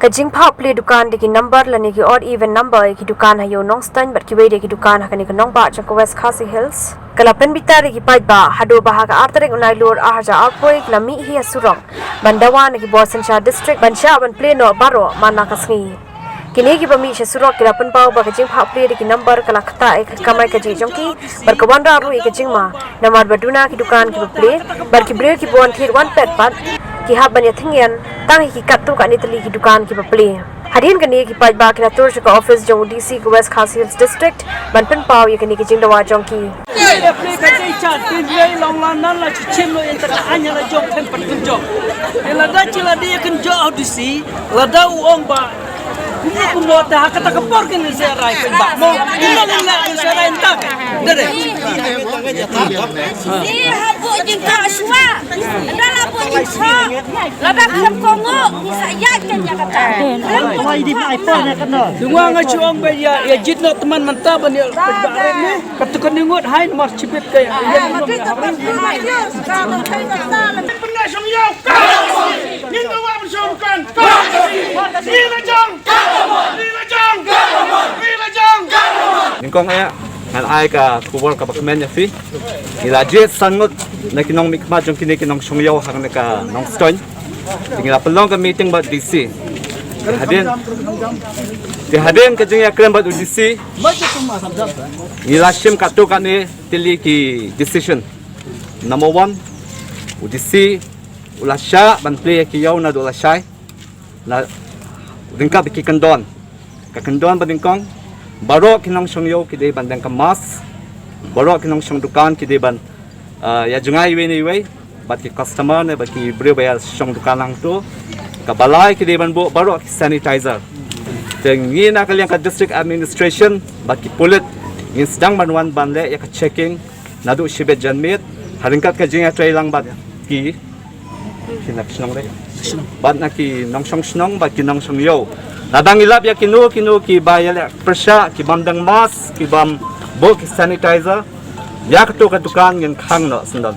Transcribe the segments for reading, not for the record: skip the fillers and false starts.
Kajing pau play dukan deki number lani ki odd even number ki dukan hayo nong stan bat ki wede ki dukan hakani ka nong ba jangko West Khasi Hills. Kalapen bitari ki pait ba hado bahaga arterek unai lor ahaja alpoi lami hi asurong. Bandawan ki Bosancha district bansha ban play no baro mana kasngi. Kini ki pami surok kalapen pau ba kajing pau play deki number kala khata ek kamai kaji jongki berkawan raru ek kajing ma namar baduna ki dukan ki play bar ki bre ki bon thir one pet pat ki haban ya thingyan tang ki kattu ka ni tali ki dukan ki play hadin kani ki paj ba kila tur ka office jong DC ko West Khasi Hills district banpen pau ya kani ki jing dawa jongki play ka jai chat tin lei long lan nan la chim lo enter anya la jong ten pat kun jong ela da chila dia kan jo DC la da uong ba kumlo ta kata ka porkin se rai pe ba mo ila se rai tak dere ni habu jing ka shwa dala bu jing sa la da kham kongo sa ya kan ya kata mai di mai pa na kan no dunga nga chuang ba ya jit no teman manta ban ya ba ni katukan ningot hai mar chipet kay ya ni Benar song yau. Ni tawa bersurukan. Ni lajang. Ningkong ay ngan ay ka kuwar ka bakmen ya fi ilajet sangot na kinong mikma jong kini kinong sungyaw hang na ka nong stoin tingila pelong ka meeting ba DC hadin ka jeng ya kren ba DC ilashim ka to kani tili ki decision number 1 UDC ulasya ban play ki yaw na do lasay na ringka biki kandon ka kandon ba ningkong baro kinong sungyo kide bandang kamas baro kinong sung dukan kide ban ya jungai we ni we bat ki customer ne bat ki bre ba sung dukan lang to kabalai kide ban bo baro ki sanitizer tengi na kaliang ka district administration bat ki pulit ngin sedang banwan banle ya ka checking nadu shibet janmit haringkat ka jinga tray lang bat ki sinak snong le bat na ki nong sung snong bat ki nong sungyo nadang ilap ya kinu ki bayal persya ki bamdang mas ki bam bo ki sanitizer ya to ka dukan ngin khang no sendon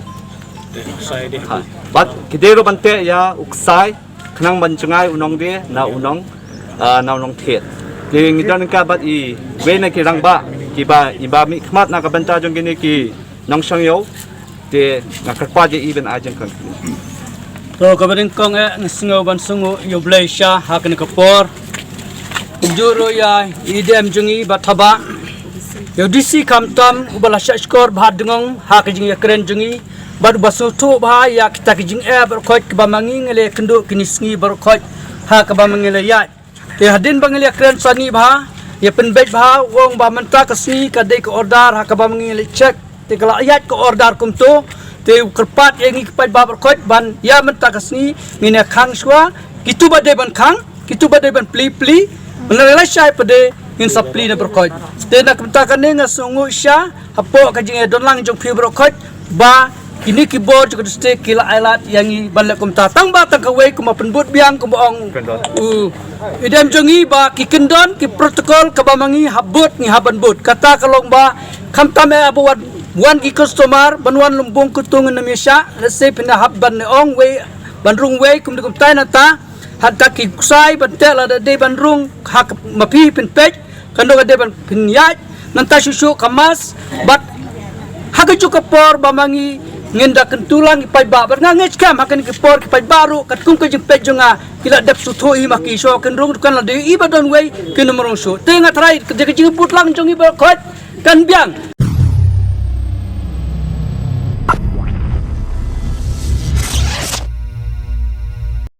bat kidero bante ya uksai khnang banchungai unong de na unong thet ki ngidan ka bat I we na ki rangba ki ba iba mi khmat na ka banta jong gini ki nong sangyo te nakakwa je even ajeng kan to kabarin kong nsingo ban sungu yo blaisha hakan kapor juro ya idem jungi bathaba yo DC kamtam ubala skor bhad dungong ha ka jing ya kren jungi bad basu thu bha ya kita ki jing e bar khoj ka mangi ngele kendo kinisngi bar khoj ha ka ba mangele ya te hadin bangele kren sani bha ya pen bej bha wong ba manta ka si ka de ka order ha ka ba mangele check te kala ayat ka order kum to te kerpat yang ngi pai ba bar khoj ban ya manta ka si ngine khang swa kitu ba de ban khang kitu ba de ban pli menala syai pada in supply na berkot tena kemtakan ni ngasungu sya hapo ka jing don lang jong pi berkot ba kini keyboard juga stick kila alat yang I balak kumta tang ba tang kawai kuma penbut biang kumong idam jongi ba ki kendon ki protokol ka bamangi habut ni haban but kata kalong ba kamta me abuat wan ki customer banwan lumbung kutung na misya let's say pina habban ne ong we banrung we kum kum tai na ta hatta ki kusai bantel ada de bandrung hak mapi pin pej kando de ban pinyaj nanta susu kamas bat hak juga por bamangi ngenda kentulang pai ba bernangis kam hakan ki por ki pai baru kat kum ke jempet jonga kila dap sutoi maki so kendrung kan la de ibadon wei ke nomorong so tenga trai ke jeng putlang jongi ba khot kan biang